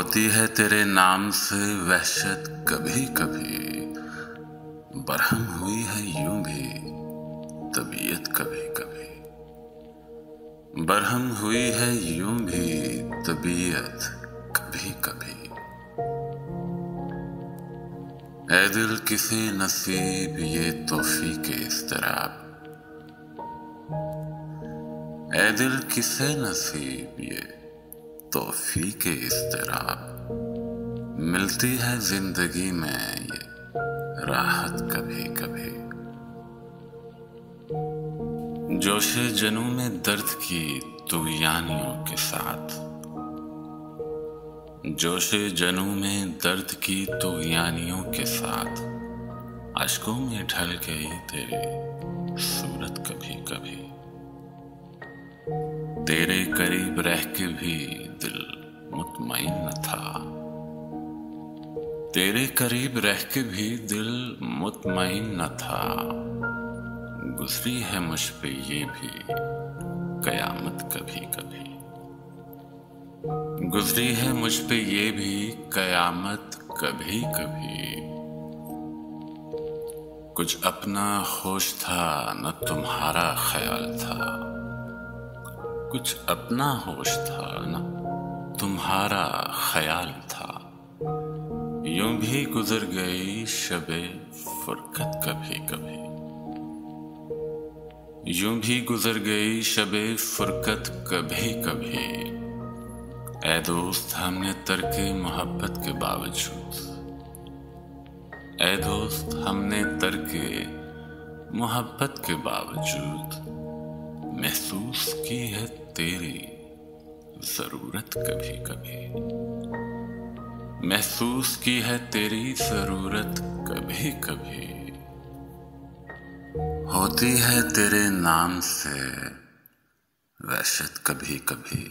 होती है तेरे नाम से वहशत कभी कभी, बरहम हुई है यूं भी तबीयत कभी कभी। बरहम हुई है यूं भी तबीयत कभी कभी। ऐ दिल किसे नसीब ये तौफीक इज़्तिराब, ऐ दिल किसे नसीब ये तौफीक इज़्तिराब। मिलती है जिंदगी में ये राहत कभी कभी। जोशे जनू में दर्द की तुग़यानियों के साथ, जोशे जनू में दर्द की तुग़यानियों के साथ, अश्कों में ढल गई तेरी सूरत कभी कभी। तेरे करीब रह के भी दिल मुतमईन न था, तेरे करीब रह के भी दिल मुतमईन न था। गुज़री है मुझ पे ये भी क़यामत कभी कभी। गुज़री है मुझ पे ये भी क़यामत कभी कभी। कुछ अपना होश था न तुम्हारा ख्याल था, कुछ अपना होश था न तुम्हारा ख्याल था। यूं भी गुजर गई शबे फुरकत कभी कभी। यूं भी गुजर गई शबे फुरकत कभी कभी। ऐ दोस्त हमने तर्के मोहब्बत के बावजूद, ऐ दोस्त हमने तर्के मोहब्बत के बावजूद महसूस की है तेरी ज़रूरत कभी कभी। महसूस की है तेरी ज़रूरत कभी कभी। होती है तेरे नाम से वहशत कभी कभी।